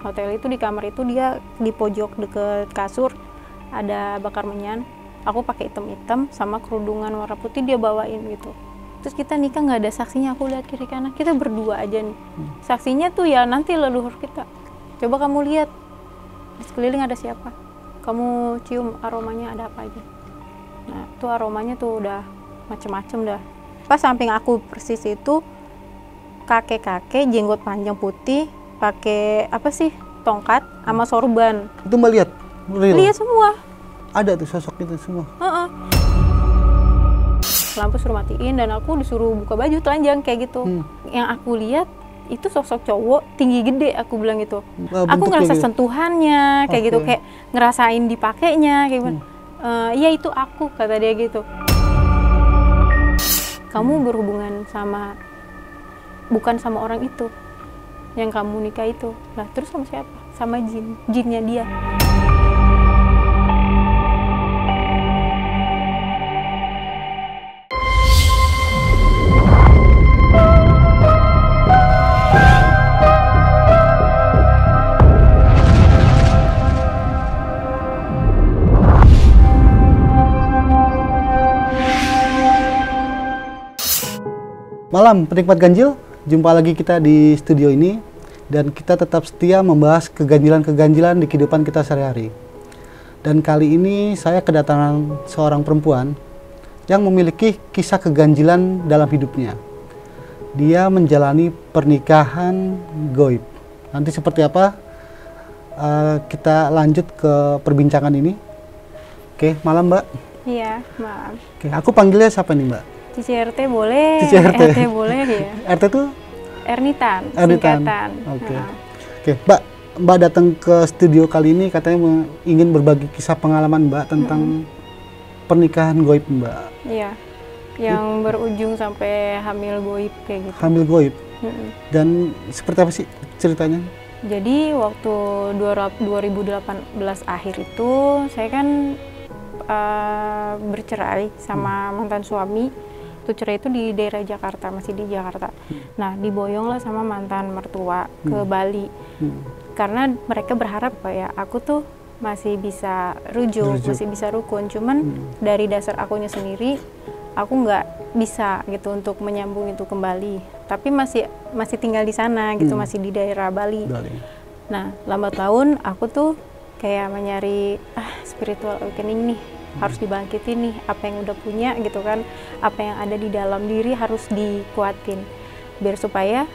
hotel itu, di kamar itu dia di pojok deket kasur ada bakar menyan. Aku pakai hitam-hitam sama kerudungan warna putih, dia bawain gitu. Terus kita nikah nggak ada saksinya, aku lihat kiri kanan, kita berdua aja nih. Saksinya tuh ya nanti leluhur kita. Coba kamu lihat di sekeliling ada siapa, kamu cium aromanya ada apa aja. Nah tuh aromanya tuh udah macem-macem dah. Pas samping aku persis itu kakek-kakek jenggot panjang putih, pakai apa sih, tongkat sama sorban. Itu Mbak lihat? Real? Lihat semua. Ada tuh sosok itu semua? Lampu suruh matiin dan aku disuruh buka baju telanjang kayak gitu. Yang aku lihat itu sosok cowok tinggi gede, aku bilang gitu. Aku ngerasa gitu? Sentuhannya kayak gitu, kayak ngerasain dipakainya kayak gimana. Iya itu aku, kata dia gitu. Kamu berhubungan sama, bukan sama orang itu yang kamu nikah itu. Lah terus sama siapa? Sama jinnya dia. Malam penikmat ganjil, jumpa lagi kita di studio ini dan kita tetap setia membahas keganjilan-keganjilan di kehidupan kita sehari-hari. Dan kali ini saya kedatangan seorang perempuan yang memiliki kisah keganjilan dalam hidupnya. Dia menjalani pernikahan goib. Nanti seperti apa? Kita lanjut ke perbincangan ini. Oke, malam Mbak. Iya, malam. Oke, aku panggilnya siapa nih Mbak? Cici RT boleh, Cici RT. RT boleh ya. RT tuh? Ernitan, Ernitan. singkatan. Oke. Oke, Mbak datang ke studio kali ini katanya ingin berbagi kisah pengalaman Mbak tentang pernikahan goib Mbak. Iya, yang berujung sampai hamil goib kayak gitu. Hamil goib. Dan seperti apa sih ceritanya? Jadi waktu 2018 akhir itu saya kan bercerai sama mantan suami. Itu cerai itu di daerah Jakarta, masih di Jakarta. Nah, diboyong lah sama mantan mertua ke Bali. Karena mereka berharap kayak aku tuh masih bisa rujuk, masih bisa rukun. Cuman dari dasar akunya sendiri, aku nggak bisa gitu untuk menyambung itu kembali. Tapi masih tinggal di sana gitu, masih di daerah Bali. Nah, lambat laun aku tuh kayak menyari spiritual awakening nih. Harus dibangkitin nih, apa yang udah punya gitu kan, apa yang ada di dalam diri harus dikuatin biar supaya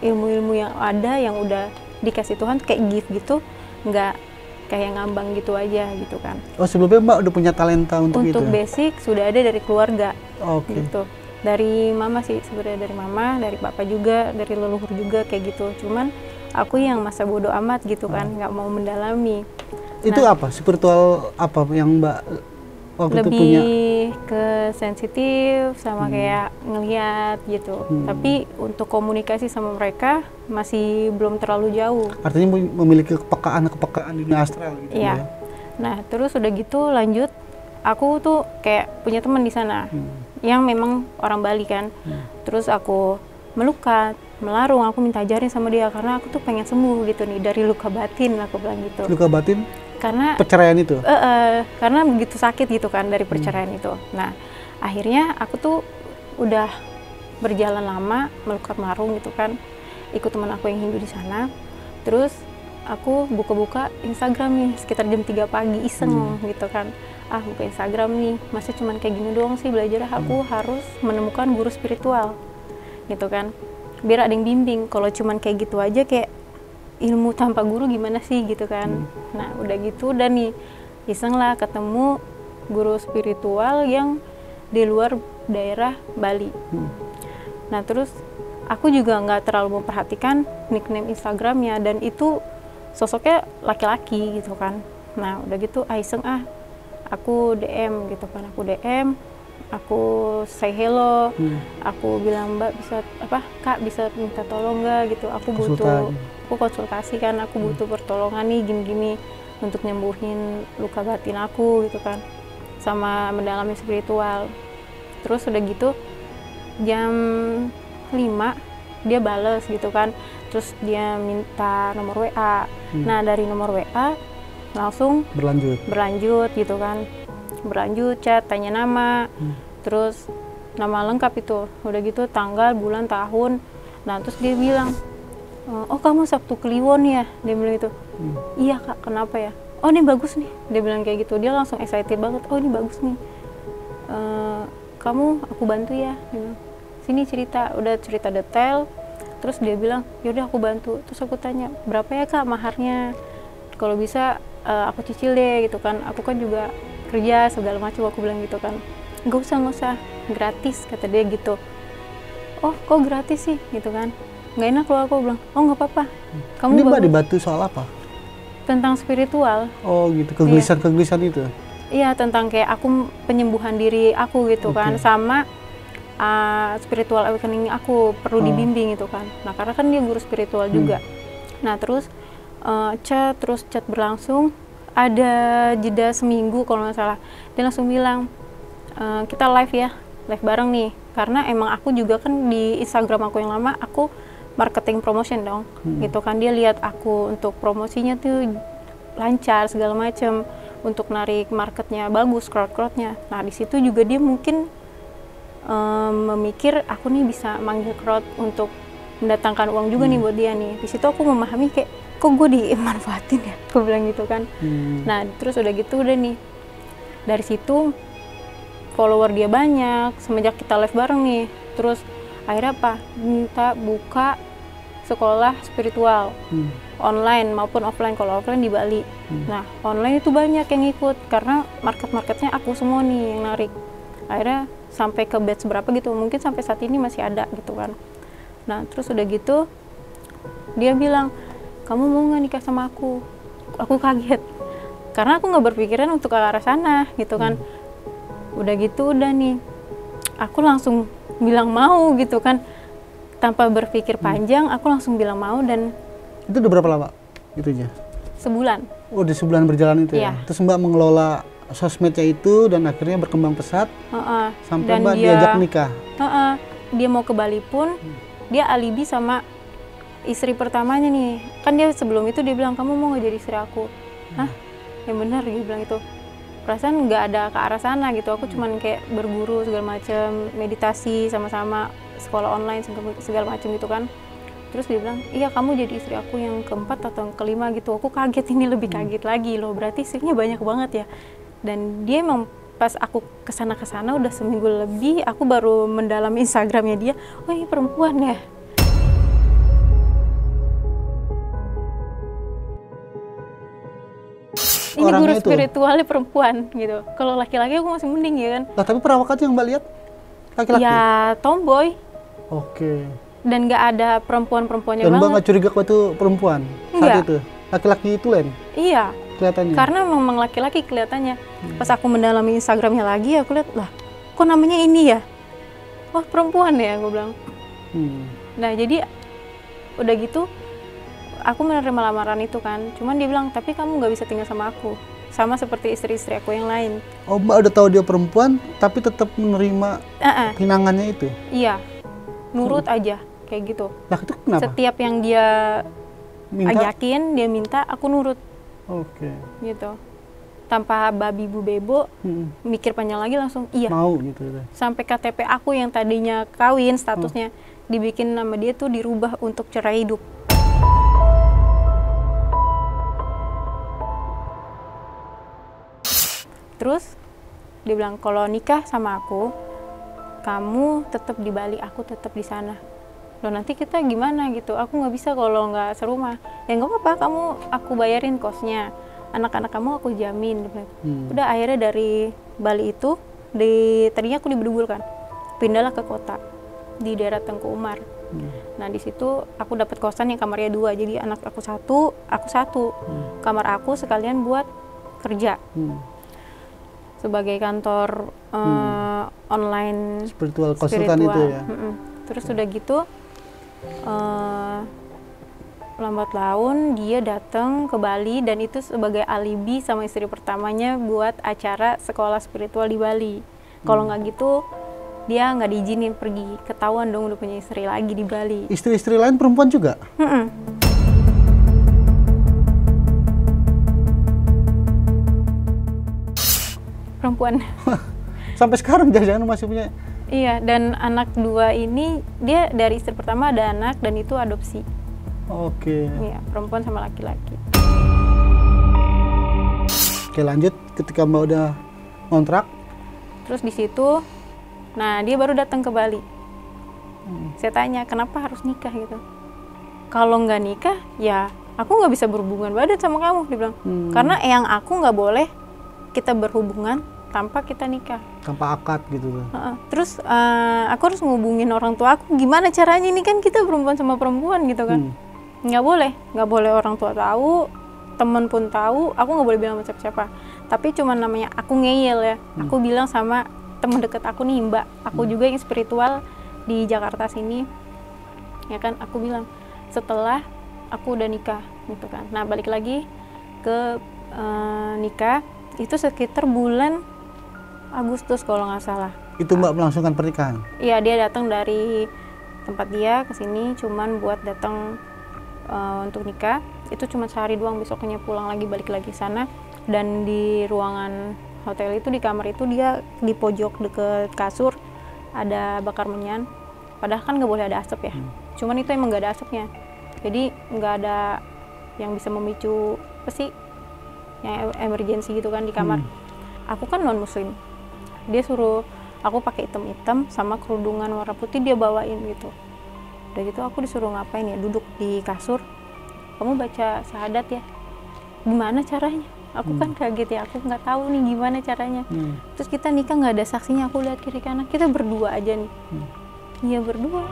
ilmu-ilmu yang ada yang udah dikasih Tuhan kayak gift gitu, nggak kayak ngambang gitu aja gitu kan. Oh, sebelumnya Mbak udah punya talenta untuk itu? Untuk basic sudah ada dari keluarga. Gitu. Dari mama sih sebenarnya, dari mama, dari papa juga, dari leluhur juga kayak gitu. Cuman aku yang masa bodoh amat gitu kan, nggak mau mendalami. Itu apa? Spiritual apa yang Mbak waktu lebih itu punya? Ke sensitif sama kayak ngelihat gitu. Tapi untuk komunikasi sama mereka masih belum terlalu jauh. Artinya memiliki kepekaan di dunia astral gitu ya. Nah, terus udah gitu lanjut, aku tuh kayak punya teman di sana yang memang orang Bali kan. Terus aku melukat, melarung, aku minta ajarin sama dia karena aku tuh pengen sembuh gitu nih dari luka batin, aku bilang gitu. Luka batin? Karena perceraian itu? Karena begitu sakit gitu kan dari perceraian itu. Nah, akhirnya aku tuh udah berjalan lama melukat melarung gitu kan, ikut teman aku yang Hindu di sana. Terus aku buka-buka Instagram nih sekitar jam 3 pagi iseng gitu kan. Buka Instagram nih, masa cuman kayak gini doang sih belajar, aku harus menemukan guru spiritual gitu kan, biar ada yang bimbing. Kalau cuman kayak gitu aja, kayak ilmu tanpa guru gimana sih gitu kan. Nah udah gitu, dan nih iseng lah ketemu guru spiritual yang di luar daerah Bali. Nah terus aku juga nggak terlalu memperhatikan nickname Instagramnya, dan itu sosoknya laki-laki gitu kan. Nah udah gitu iseng aku DM gitu kan, aku say hello, aku bilang Mbak bisa Kak bisa minta tolong nggak gitu, aku konsultasi kan, aku butuh pertolongan nih gini-gini untuk nyembuhin luka batin aku gitu kan, sama mendalami spiritual. Terus udah gitu jam 5 dia bales gitu kan, terus dia minta nomor WA. Nah dari nomor WA langsung berlanjut gitu kan, berlanjut chat, tanya nama, terus nama lengkap itu, udah gitu tanggal, bulan, tahun. Nah terus dia bilang, oh kamu Sabtu Kliwon ya, dia bilang gitu. Iya kak, kenapa ya? Oh ini bagus nih, dia bilang kayak gitu. Dia langsung excited banget, oh ini bagus nih. Kamu aku bantu ya, dia bilang. Sini cerita, udah cerita detail. Terus dia bilang, yaudah aku bantu. Terus aku tanya, berapa ya kak maharnya? Kalau bisa aku cicil deh gitu kan. Aku kan juga kerja segala macam, aku bilang gitu kan. Nggak usah, gratis kata dia gitu. Oh kok gratis sih gitu kan? Nggak enak loh, aku bilang. Oh nggak apa-apa. Kamu ini Mbak dibantu soal apa? Tentang spiritual. Oh gitu, kegelisahan itu? Iya, tentang kayak aku penyembuhan diri aku gitu kan, sama spiritual awakening aku perlu dibimbing gitu kan. Nah karena kan dia guru spiritual juga. Nah terus chat berlangsung, ada jeda seminggu kalau nggak salah. Dia langsung bilang, kita live bareng nih. Karena emang aku juga kan di Instagram aku yang lama, aku marketing promotion dong, gitu kan. Dia lihat aku untuk promosinya tuh lancar segala macem, untuk narik marketnya bagus, crowd-crowdnya. Nah di situ juga dia mungkin memikir aku nih bisa manggil crowd untuk mendatangkan uang juga nih buat dia nih. Di situ aku memahami kayak kok gue dimanfaatin ya, aku bilang gitu kan. Nah terus udah gitu udah nih, dari situ follower dia banyak semenjak kita live bareng nih. Terus akhirnya apa, minta buka sekolah spiritual online maupun offline. Kalau offline di Bali, nah online itu banyak yang ikut karena marketnya aku semua nih yang narik. Akhirnya sampai ke batch berapa gitu, mungkin sampai saat ini masih ada gitu kan. Nah terus udah gitu dia bilang, kamu mau nggak nikah sama aku? Aku kaget karena aku nggak berpikiran untuk ke arah sana gitu kan. Udah gitu udah nih aku langsung bilang mau gitu kan, tanpa berpikir panjang aku langsung bilang mau. Dan itu udah berapa lama itunya? Sebulan. Oh di sebulan berjalan itu ya? Terus Mbak mengelola sosmednya itu dan akhirnya berkembang pesat sampai dan Mbak diajak nikah. Dia mau ke Bali pun dia alibi sama istri pertamanya nih. Kan dia sebelum itu dia bilang, kamu mau nggak jadi istri aku? Hah? Yang benar dia bilang itu. Perasaan nggak ada ke arah sana gitu. Aku cuman kayak berguru segala macam, meditasi sama-sama, sekolah online segala macam gitu kan. Terus dia bilang, iya kamu jadi istri aku yang keempat atau yang kelima gitu. Aku kaget, ini lebih kaget lagi loh, berarti istrinya banyak banget ya. Dan dia emang pas aku kesana udah seminggu lebih, aku baru mendalami Instagramnya dia. Oh ini perempuan ya. Ini guru spiritualnya perempuan gitu. Kalau laki-laki aku masih mending ya kan. Nah tapi perawakannya yang Mbak lihat laki-laki? Ya tomboy. Oke. Dan nggak ada perempuan-perempuannya banget. Dan Mbak nggak curiga kok itu perempuan saat itu? Laki-laki itu Len? Iya. Kelihatannya? Karena memang laki-laki kelihatannya. Pas aku mendalami Instagramnya lagi, aku lihat, lah kok namanya ini ya? Oh perempuan ya, aku bilang. Nah jadi udah gitu, aku menerima lamaran itu kan. Cuman dia bilang, tapi kamu nggak bisa tinggal sama aku. Sama seperti istri-istri aku yang lain. Oh Mbak udah tahu dia perempuan, tapi tetap menerima pinangannya itu? Iya, nurut aja, kayak gitu. Nah itu kenapa? Setiap yang dia ajakin, dia minta, aku nurut. Oke. Gitu. Tanpa babi bu bebo, mikir panjang lagi langsung iya. Mau gitu. Sampai KTP aku yang tadinya kawin statusnya, dibikin nama dia tuh dirubah untuk cerai hidup. Terus dia bilang, kalau nikah sama aku, kamu tetap di Bali, aku tetap di sana. Loh nanti kita gimana gitu? Aku nggak bisa kalau nggak serumah. Ya nggak apa-apa, aku bayarin kosnya. Anak-anak kamu aku jamin. Udah akhirnya dari Bali itu, tadinya aku di Bedugul kan, pindahlah ke kota di daerah Tengku Umar. Nah di situ aku dapat kosan yang kamarnya 2, jadi anak aku satu. Kamar aku sekalian buat kerja. Sebagai kantor online spiritual konsultan itu ya. Terus udah gitu lambat laun dia datang ke Bali, dan itu sebagai alibi sama istri pertamanya buat acara sekolah spiritual di Bali. Kalau nggak gitu dia nggak diizinin pergi, ketahuan dong udah punya istri lagi di Bali. Istri-istri lain perempuan juga? Perempuan. Sampai sekarang jangan-jangan masih punya? Iya, dan anak 2 ini dia dari istri pertama ada anak dan itu adopsi. Oke. Iya, perempuan sama laki-laki. Oke, lanjut. Ketika Mbak udah kontrak, terus di situ, nah dia baru datang ke Bali. Saya tanya, kenapa harus nikah gitu? Kalau nggak nikah, ya aku nggak bisa berhubungan badan sama kamu, dia bilang. Karena yang aku nggak boleh kita berhubungan tanpa kita nikah. Tanpa akad gitu. Terus aku harus ngehubungin orang tua aku, gimana caranya? Ini kan kita perempuan sama perempuan gitu kan. Nggak boleh orang tua tahu, temen pun tahu, aku nggak boleh bilang sama siapa-siapa. Tapi cuma namanya aku ngeyel ya, aku bilang sama temen deket aku nih, Mbak, aku juga yang spiritual di Jakarta sini, ya kan, aku bilang setelah aku udah nikah gitu kan. Nah balik lagi ke nikah, itu sekitar bulan Agustus kalau nggak salah. Itu Mbak melangsungkan pernikahan? Iya, dia datang dari tempat dia ke sini cuman buat datang untuk nikah. Itu cuma sehari doang, besoknya pulang lagi, balik lagi sana. Dan di ruangan hotel itu, di kamar itu, dia di pojok deket kasur ada bakar menyan. Padahal kan nggak boleh ada asap ya. Cuman itu emang nggak ada asapnya. Jadi nggak ada yang bisa memicu apa sih, yang emergensi gitu kan di kamar. Aku kan non muslim. Dia suruh aku pakai hitam-hitam sama kerudungan warna putih, dia bawain gitu. Udah gitu aku disuruh ngapain ya, duduk di kasur, kamu baca syahadat ya. Gimana caranya? Aku kan kaget ya, aku nggak tahu nih gimana caranya. Terus kita nikah nggak ada saksinya, aku lihat kiri kanan, kita berdua aja nih. Iya berdua.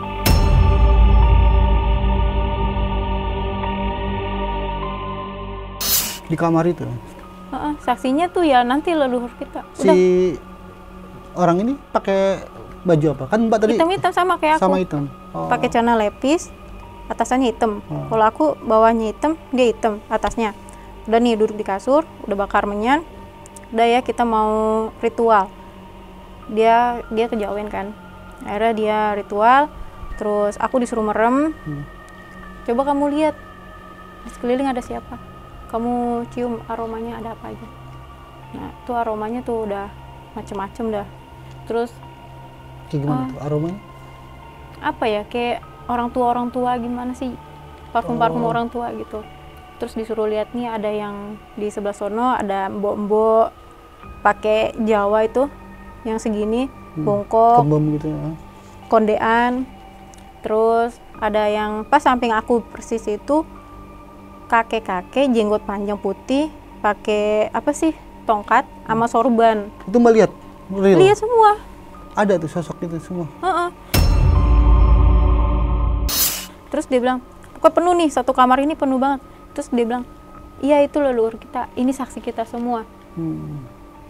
Di kamar itu? Saksinya tuh ya nanti leluhur kita. Udah. Si orang ini pakai baju apa? Kan Mbak tadi hitam-hitam sama kayak aku. Sama hitam. Pakai celana lepis, atasannya hitam. Kalau aku bawahnya hitam, dia hitam atasnya. Udah nih duduk di kasur, udah bakar menyan. Udah ya kita mau ritual. Dia kejawen kan. Akhirnya dia ritual, terus aku disuruh merem. Coba kamu lihat di sekeliling ada siapa. Kamu cium aromanya ada apa aja. Nah, itu aromanya tuh udah macem-macem dah. Terus kayak gimana tuh aromanya? Apa ya, kayak orang tua gimana sih, parfum orang tua gitu. Terus disuruh lihat nih, ada yang di sebelah sono ada mbok-mbok pakai Jawa itu yang segini, bongkok, kembang gitu ya. Kondean. Terus ada yang pas samping aku persis itu kakek-kakek jenggot panjang putih pakai apa sih, tongkat sama sorban. Itu Mbak lihat? Real? Lihat semua. Ada tuh sosok itu semua. Terus dia bilang, kok penuh nih, satu kamar ini penuh banget. Terus dia bilang, iya itu leluhur kita, ini saksi kita semua.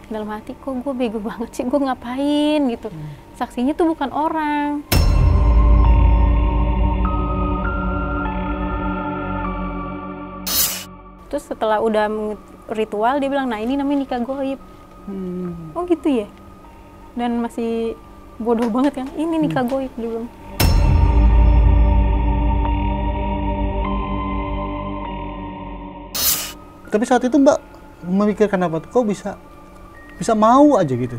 Dalam hati, kok gue bego banget sih, gue ngapain gitu. Saksinya tuh bukan orang. Terus setelah udah ritual, dia bilang, nah ini namanya nikah goib. Oh gitu ya? Dan masih bodoh banget kan, ini nikah goib, dia bilang. Tapi saat itu Mbak memikirkan apa tuh? Kok bisa mau aja gitu?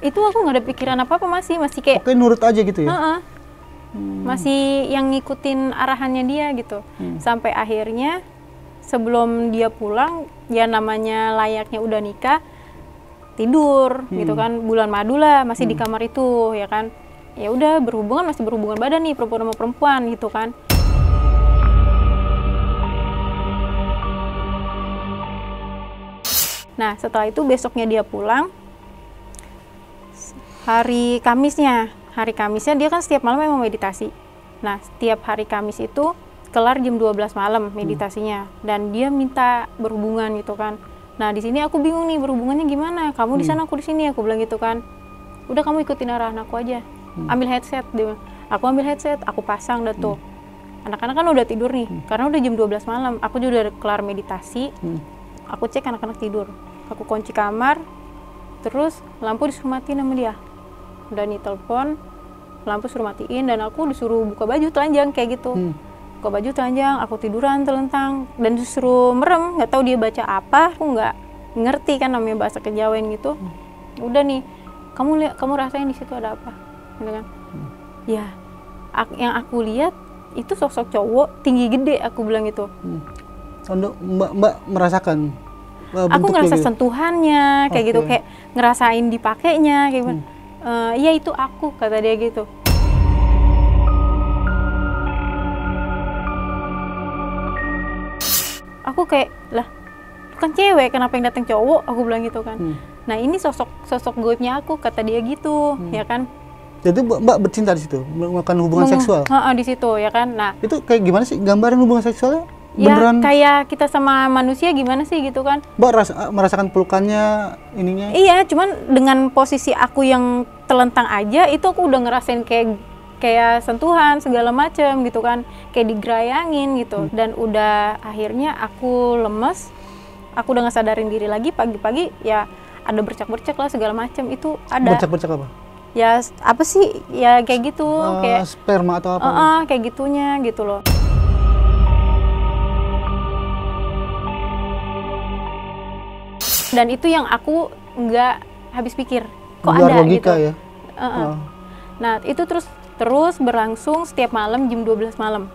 Itu aku nggak ada pikiran apa-apa, masih kayak oke, nurut aja gitu ya? Masih yang ngikutin arahannya dia gitu. Sampai akhirnya sebelum dia pulang, ya namanya layaknya udah nikah, tidur gitu kan, bulan madu lah, masih di kamar itu ya kan. Ya udah berhubungan, masih berhubungan badan nih, perempuan sama perempuan gitu kan. Nah setelah itu besoknya dia pulang, hari Kamisnya dia kan setiap malam memang meditasi. Nah setiap hari Kamis itu kelar jam 12 malam meditasinya, dan dia minta berhubungan gitu kan. Nah di sini aku bingung nih, berhubungannya gimana? Kamu di sana, aku di sini, aku bilang gitu kan. Udah kamu ikutin arahan aku aja, ambil headset dia. Aku ambil headset, aku pasang dah tuh. Anak-anak kan udah tidur nih, karena udah jam 12 malam. Aku juga udah kelar meditasi. Aku cek anak-anak tidur, aku kunci kamar, terus lampu disuruh matiin sama dia. udah nih telepon, lampu suruh matiin, dan aku disuruh buka baju telanjang kayak gitu. Buka baju telanjang, aku tiduran telentang dan disuruh merem, nggak tahu dia baca apa, aku nggak ngerti kan namanya bahasa kejawen gitu. Udah nih, kamu rasain di situ ada apa, gitu kan? Ya, yang aku lihat itu sosok cowok tinggi gede, aku bilang gitu. Mbak merasakan Aku ngerasa gitu? sentuhannya kayak gitu, kayak ngerasain dipakainya kayak gimana. Iya itu aku, kata dia gitu. Aku kayak, lah itu kan cewek, kenapa yang datang cowok, aku bilang gitu kan. Nah ini sosok goibnya aku, kata dia gitu, ya kan. Jadi Mbak bercinta di situ, melakukan hubungan seksual? Di situ ya kan. Nah itu kayak gimana sih gambaran hubungan seksualnya? Ya beneran kayak kita sama manusia gimana sih gitu kan. Mbak merasakan pelukannya, ininya? Iya, cuman dengan posisi aku yang telentang aja, itu aku udah ngerasain kayak sentuhan segala macem gitu kan, kayak digerayangin gitu. Dan udah akhirnya aku lemes, aku udah nggak sadarin diri lagi. Pagi-pagi ya ada bercak-bercak lah segala macem, itu ada. Bercak-bercak apa? Ya apa sih, ya kayak gitu, kayak sperma atau apa? Kayak gitunya gitu loh. Dan itu yang aku nggak habis pikir, kok luar ada logika gitu. Ya? Nah itu terus berlangsung setiap malam jam 12 malam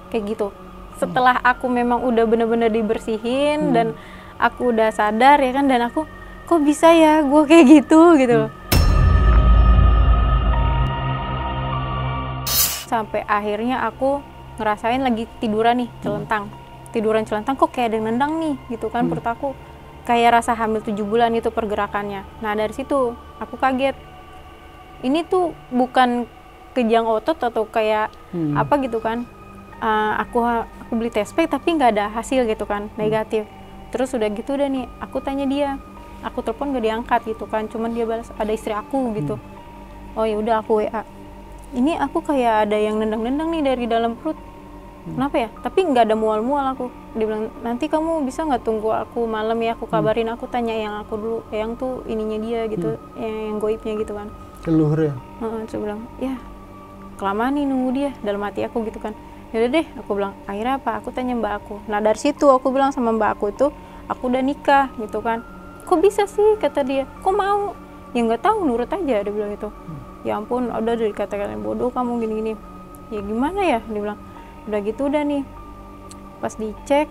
kayak gitu. Setelah aku memang udah bener-bener dibersihin dan aku udah sadar ya kan, dan aku kok bisa ya gue kayak gitu gitu. Sampai akhirnya aku ngerasain lagi tiduran nih tiduran celentang, kok kayak ada yang nendang nih gitu kan. Perut aku kayak rasa hamil 7 bulan itu pergerakannya. Nah dari situ aku kaget, ini tuh bukan kejang otot atau kayak apa gitu kan. Aku beli test pack tapi nggak ada hasil gitu kan, negatif. Terus udah gitu udah nih, aku tanya dia, aku telepon nggak diangkat gitu kan, cuman dia balas ada istri aku gitu. Oh ya udah, aku WA, ini aku kayak ada yang nendang-nendang nih dari dalam perut. Kenapa ya? Tapi nggak ada mual-mual aku. Dia bilang, nanti kamu bisa nggak tunggu aku malam ya, aku kabarin, aku tanya yang aku dulu, yang tuh ininya dia gitu, yang goibnya gitu kan. Leluhur ya? Saya bilang, ya kelamaan nih nunggu dia, dalam hati aku gitu kan. Yaudah deh, aku bilang, akhirnya apa? Aku tanya mbak aku. Nah dari situ aku bilang sama mbak aku itu, aku udah nikah gitu kan. Kok bisa sih, kata dia, kok mau? Ya nggak tahu, nurut aja, dia bilang itu. Ya ampun, udah dikatakan bodoh kamu gini-gini. Ya gimana ya, dia bilang. Udah gitu udah nih, pas dicek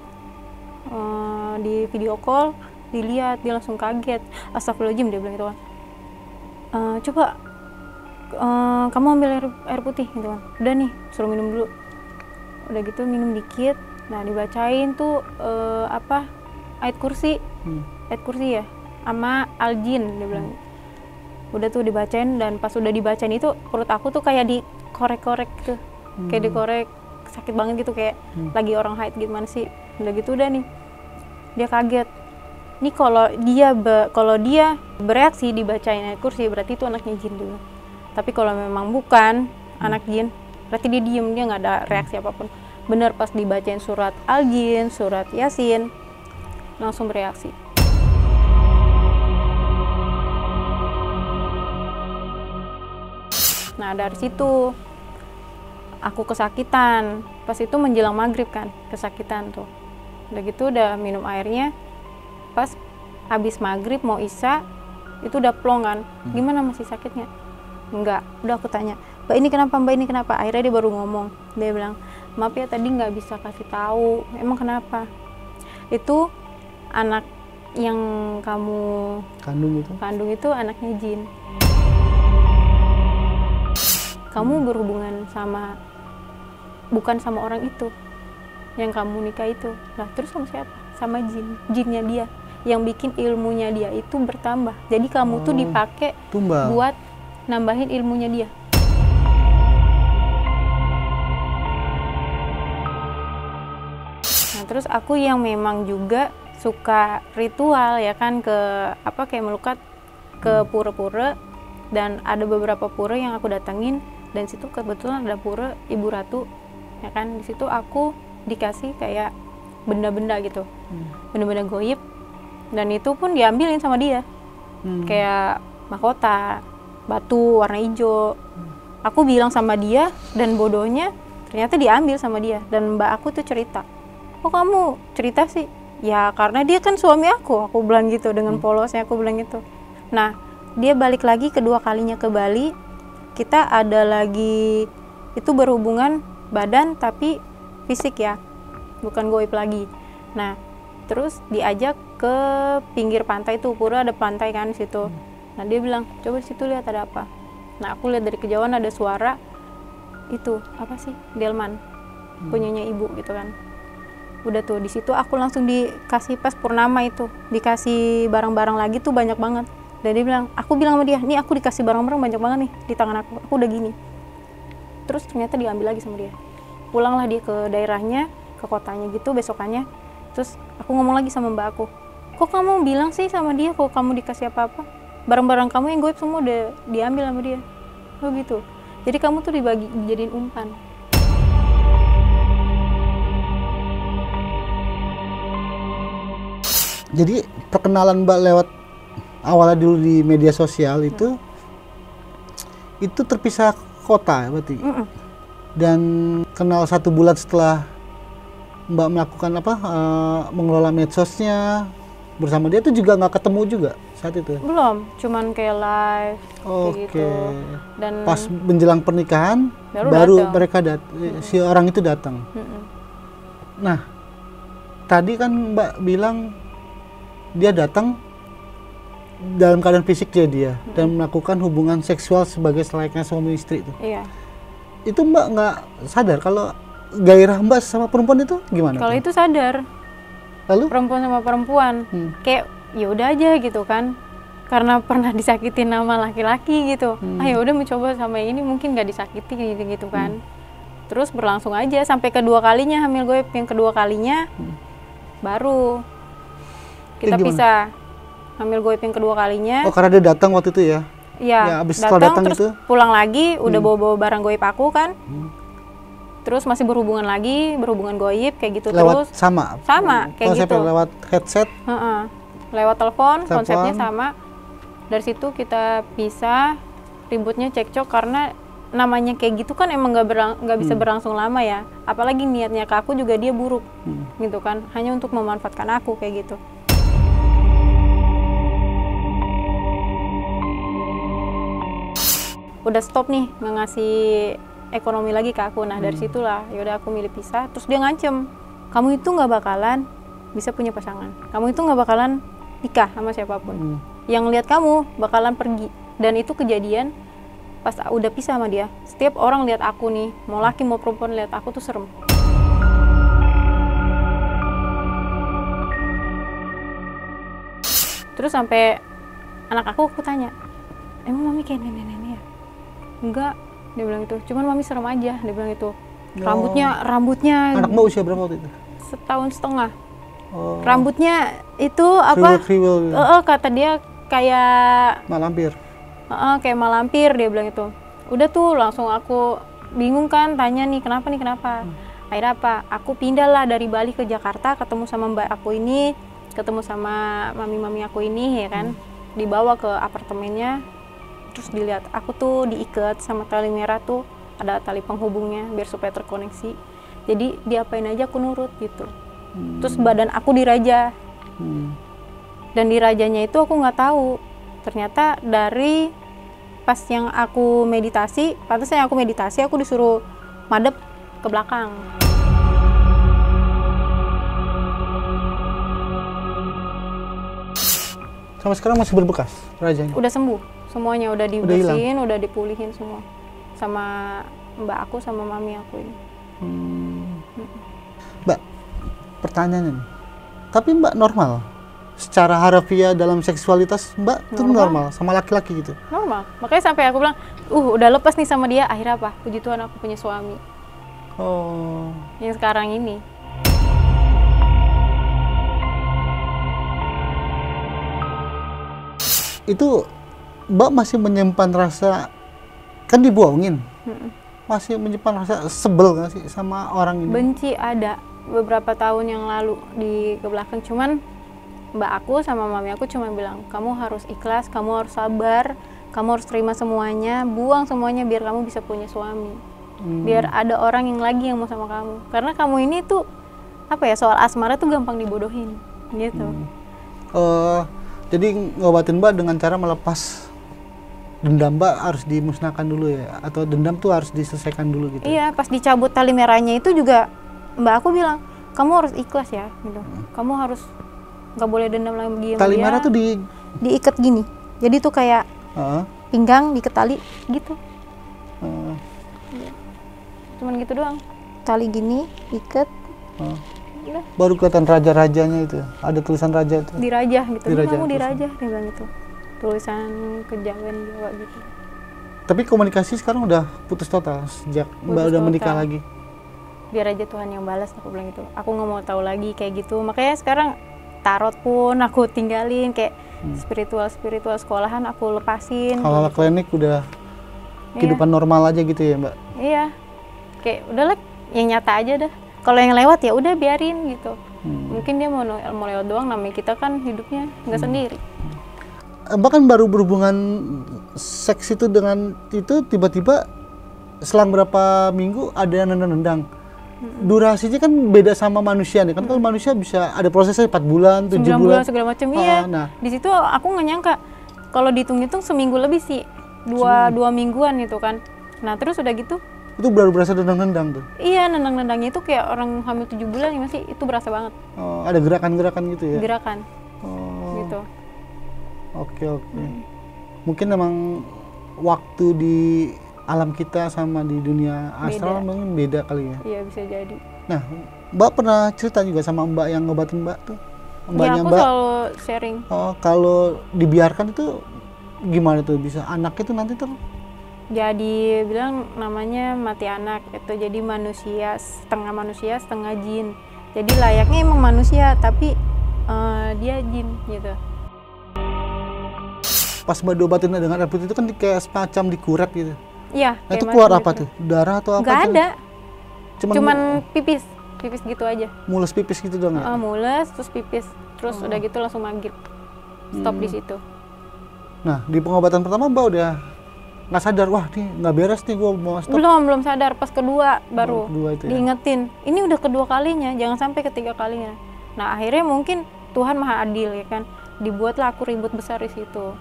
di video call, dilihat, dia langsung kaget. Astagfirullahaladzim, dia bilang gitu kan. Coba kamu ambil air putih gitu kan. Udah nih, suruh minum dulu. Udah gitu minum dikit. Nah dibacain tuh ayat kursi, ayat kursi ya, sama aljin, dia bilang. Udah tuh dibacain, dan pas udah dibacain itu perut aku tuh kayak dikorek-korek tuh, kayak dikorek, sakit banget gitu, kayak lagi orang haid gimana sih. Udah gitu udah nih, dia kaget. Nih kalau dia bereaksi dibacain ayat kursi, berarti itu anaknya jin dulu. Tapi kalau memang bukan anak jin, berarti dia diem, dia nggak ada reaksi apapun. Bener pas dibacain surat Al-Jin, surat Yasin, langsung bereaksi. Nah dari situ aku kesakitan, pas itu menjelang maghrib kan, kesakitan tuh. Udah gitu udah minum airnya, pas habis maghrib mau isya, itu udah plong kan. Gimana, masih sakitnya? Enggak. Udah aku tanya, mbak ini kenapa, mbak ini kenapa? Akhirnya dia baru ngomong, dia bilang, maaf ya tadi nggak bisa kasih tahu. Emang kenapa? Itu anak yang kamu kandung itu anaknya jin. Kamu berhubungan bukan sama orang itu yang kamu nikah itu. Lah terus sama siapa? Sama jinnya dia, yang bikin ilmunya dia itu bertambah. Jadi kamu tuh dipakai buat nambahin ilmunya dia. Nah terus aku yang memang juga suka ritual ya kan, kayak melukat ke pura-pura, dan ada beberapa pura yang aku datengin, dan situ kebetulan ada pura Ibu Ratu ya kan. Di situ aku dikasih kayak benda-benda gitu, benda-benda goib, dan itu pun diambilin sama dia, kayak mahkota, batu warna hijau. Aku bilang sama dia, dan bodohnya ternyata diambil sama dia. Dan mbak aku tuh cerita, kok kamu cerita sih? Ya karena dia kan suami aku bilang gitu, dengan polosnya aku bilang gitu. Nah, dia balik lagi kedua kalinya ke Bali, kita ada lagi, itu berhubungan badan tapi fisik ya, bukan goib lagi. Nah, terus diajak ke pinggir pantai tuh, Pura ada pantai kan di situ. Nah, dia bilang, coba situ lihat ada apa. Nah, aku lihat dari kejauhan ada suara itu apa sih, delman punyanya ibu gitu kan. Udah tuh di situ aku langsung dikasih pas purnama itu, dikasih barang-barang lagi tuh banyak banget. Dan dia bilang, aku bilang sama dia, nih aku dikasih barang-barang banyak banget nih di tangan aku udah gini. Terus ternyata diambil lagi sama dia. Pulanglah dia ke daerahnya, ke kotanya gitu besokannya. Terus aku ngomong lagi sama mbak aku, kok kamu bilang sih sama dia kok kamu dikasih apa-apa? Barang-barang kamu yang goib semua udah diambil sama dia. Oh gitu. Jadi kamu tuh dijadiin umpan. Jadi perkenalan Mbak lewat awalnya dulu di media sosial itu terpisah kota berarti. Dan kenal 1 bulan setelah Mbak melakukan mengelola medsosnya bersama dia, itu juga nggak ketemu juga saat itu? Belum, cuman kayak live kayak gitu. Dan pas menjelang pernikahan baru mereka si orang itu datang. Nah, tadi kan Mbak bilang dia datang dalam keadaan fisik dia dan melakukan hubungan seksual sebagai selayaknya suami istri itu. Iya. Itu Mbak nggak sadar kalau gairah Mbak sama perempuan itu gimana? Kalau itu sadar. Lalu? Perempuan sama perempuan, kayak ya udah aja gitu kan, karena pernah disakitin sama laki-laki gitu. Ya udah mencoba sama ini mungkin nggak disakiti gitu kan. Terus berlangsung aja sampai kedua kalinya hamil goib. Yang kedua kalinya baru kita pisah. Hamil goib yang kedua kalinya. Oh, karena dia datang waktu itu ya? Iya, ya, datang terus itu pulang lagi, udah bawa-bawa barang goib aku kan. Terus masih berhubungan goib kayak gitu. Lewat terus sama kayak gitu. Lewat headset? Lewat telepon, konsepnya sama. Dari situ kita pisah, ributnya cekcok karena namanya kayak gitu kan emang nggak bisa berlangsung lama ya. Apalagi niatnya ke aku juga dia buruk, gitu kan. Hanya untuk memanfaatkan aku kayak gitu. Udah stop nih nggak ngasih ekonomi lagi ke aku. Nah dari situlah yaudah aku milih pisah. Terus dia ngancem, kamu itu nggak bakalan bisa punya pasangan, kamu itu nggak bakalan nikah sama siapapun. Yang lihat kamu bakalan pergi. Dan itu kejadian pas udah pisah sama dia. Setiap orang lihat aku nih, mau laki mau perempuan lihat aku tuh serem. Terus sampai anak aku tanya, emang mami kayak nenek-nenek ya? Enggak, dia bilang itu. Cuman mami serem aja, dia bilang itu. Rambutnya. Anak Mbak usia berapa waktu itu? 1,5 tahun. Rambutnya itu apa? Kriwil. Kata dia kayak malampir. Kayak malampir, dia bilang itu. Udah tuh langsung aku bingung kan, tanya nih kenapa. Akhirnya apa? Aku pindah lah dari Bali ke Jakarta, ketemu sama mbak aku ini, ketemu sama mami aku ini ya kan. Dibawa ke apartemennya. Terus dilihat aku tuh diikat sama tali merah tuh, ada tali penghubungnya biar supaya terkoneksi. Jadi diapain aja aku nurut gitu. Terus badan aku diraja. Dan dirajanya itu aku nggak tahu. Ternyata dari pas yang aku meditasi, pantasnya aku meditasi aku disuruh madep ke belakang. Sampai sekarang masih berbekas rajanya? Udah sembuh, semuanya udah dibersihin, udah dipulihin semua. Sama mbak aku sama mami aku ini. Mbak, pertanyaannya nih, tapi Mbak normal? Secara harafiah dalam seksualitas Mbak tuh normal sama laki-laki gitu? Normal, makanya sampai aku bilang, udah lepas nih sama dia, akhirnya apa? Puji Tuhan aku punya suami. Yang sekarang ini. Itu Mbak masih menyimpan rasa, kan dibohongin, masih menyimpan rasa sebel nggak sih sama orang ini? Benci ada beberapa tahun yang lalu di ke belakang, cuman mbak aku sama mami aku cuma bilang, kamu harus ikhlas, kamu harus sabar, kamu harus terima semuanya, buang semuanya biar kamu bisa punya suami. Biar ada orang yang lagi yang mau sama kamu. Karena kamu ini tuh apa ya, soal asmara tuh gampang dibodohin gitu. Jadi ngobatin Mbak dengan cara melepas dendam Mbak harus dimusnahkan dulu ya, atau dendam tuh harus diselesaikan dulu gitu. Iya, pas dicabut tali merahnya itu juga Mbak aku bilang, kamu harus ikhlas ya gitu. Kamu harus nggak boleh dendam lagi sama Tali dia. merah tuh diikat gini. Jadi tuh kayak pinggang diikat tali gitu. Cuman gitu doang. Tali gini, ikat. Udah. Baru kelihatan raja-rajanya itu. Ada tulisan raja itu. Dirajah gitu. Dirajah, Kamu dirajah, dia bilang gitu. Tulisan kejawen Jawa gitu. Tapi komunikasi sekarang udah putus total sejak Mbak udah menikah lagi. Biar aja Tuhan yang balas, aku bilang gitu. Aku nggak mau tahu lagi kayak gitu. Makanya sekarang tarot pun aku tinggalin, kayak spiritual sekolahan aku lepasin. Hal-hal klinik udah kehidupan normal aja gitu ya Mbak. Iya. Kayak udahlah yang nyata aja dah. Kalau yang lewat ya udah biarin gitu. Mungkin dia mau lewat doang, namanya kita kan hidupnya nggak sendiri. Bahkan baru berhubungan seks itu dengan itu tiba-tiba selang berapa minggu ada yang nendang-nendang. Durasinya kan beda sama manusia nih, kan kalau manusia bisa ada prosesnya 4 bulan, 7 bulan segala macam. Iya. Nah, di situ aku nggak nyangka kalau dihitung-hitung seminggu lebih sih, dua mingguan gitu kan. Nah terus udah gitu itu baru berasa nendang-nendang tuh. iya, nendang-nendangnya itu kayak orang hamil 7 bulan ya, masih itu berasa banget. Ada gerakan-gerakan gitu ya. Gerakan gitu. Oke. Mungkin memang waktu di alam kita sama di dunia astral mungkin beda kali ya. Iya, bisa jadi. Nah, Mbak pernah cerita juga sama Mbak yang ngobatin Mbak tuh? Mbaknya aku Mbak selalu sharing. Kalau dibiarkan itu gimana tuh bisa anaknya tuh nanti Jadi bilang namanya mati anak, itu jadi manusia setengah jin. Jadi layaknya emang manusia tapi dia jin gitu. Pas Mbak diobatin dengan air putih itu kan kayak semacam dikuret gitu. Iya. Nah, itu keluar apa tuh? Darah atau apa? Nggak ada. Cuman pipis gitu aja. Mules pipis gitu dong ya? Mules terus pipis, terus udah gitu langsung maghrib. Stop di situ. Nah, di pengobatan pertama Mbak udah nggak sadar, wah nih nggak beres nih, gue mau stop. Belum sadar, pas kedua baru itu diingetin. Ini udah kedua kalinya, jangan sampai ketiga kalinya. Nah akhirnya mungkin Tuhan maha adil ya kan, dibuatlah aku ribut besar di situ.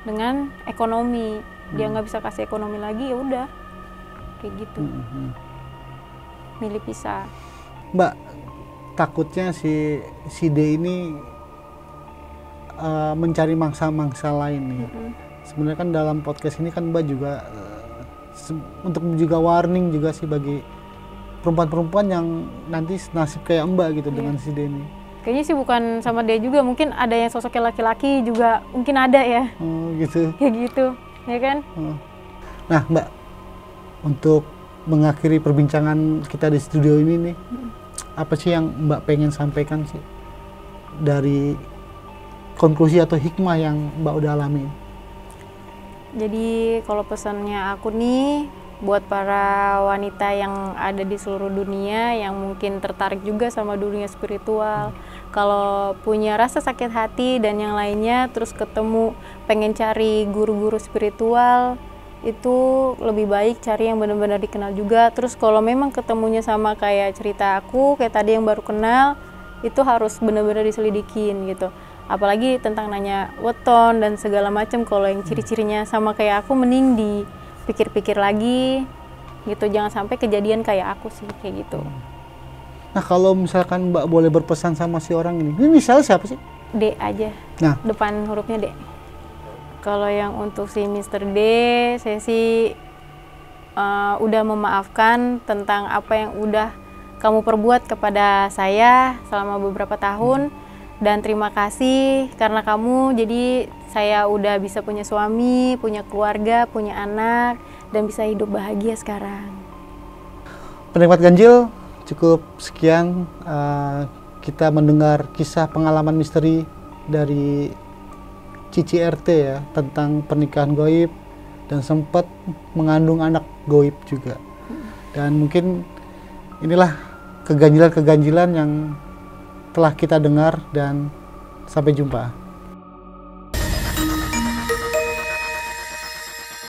Dengan ekonomi, dia nggak bisa kasih ekonomi lagi, ya udah kayak gitu. Milih pisah. Mbak, takutnya si D ini mencari mangsa-mangsa lain nih. Sebenarnya kan dalam podcast ini kan Mbak juga untuk juga warning juga sih bagi perempuan-perempuan yang nanti nasib kayak Mbak gitu dengan si D ini. Kayaknya sih bukan sama dia juga, mungkin ada yang sosoknya laki-laki juga mungkin ada ya. Gitu. Ya gitu, ya kan? Nah Mbak, untuk mengakhiri perbincangan kita di studio ini nih, apa sih yang Mbak pengen sampaikan sih dari konklusi atau hikmah yang Mbak udah alami? Jadi kalau pesannya aku nih buat para wanita yang ada di seluruh dunia yang mungkin tertarik juga sama dunia spiritual, kalau punya rasa sakit hati dan yang lainnya terus ketemu pengen cari guru-guru spiritual, itu lebih baik cari yang benar-benar dikenal juga. Terus kalau memang ketemunya sama kayak cerita aku kayak tadi yang baru kenal, itu harus benar-benar diselidikin gitu. Apalagi tentang nanya weton dan segala macam, kalau yang ciri-cirinya sama kayak aku mending dipikir-pikir lagi gitu, jangan sampai kejadian kayak aku sih kayak gitu. Nah kalau misalkan Mbak boleh berpesan sama si orang ini misalnya siapa sih? D aja. Nah, depan hurufnya D. Kalau yang untuk si Mr. D, saya sih udah memaafkan tentang apa yang udah kamu perbuat kepada saya selama beberapa tahun. Dan terima kasih karena kamu, jadi saya udah bisa punya suami, punya keluarga, punya anak, dan bisa hidup bahagia sekarang. Penikmat ganjil, cukup sekian kita mendengar kisah pengalaman misteri dari Cici RT ya, tentang pernikahan goib dan sempat mengandung anak goib juga. Dan mungkin inilah keganjilan-keganjilan yang telah kita dengar, dan sampai jumpa.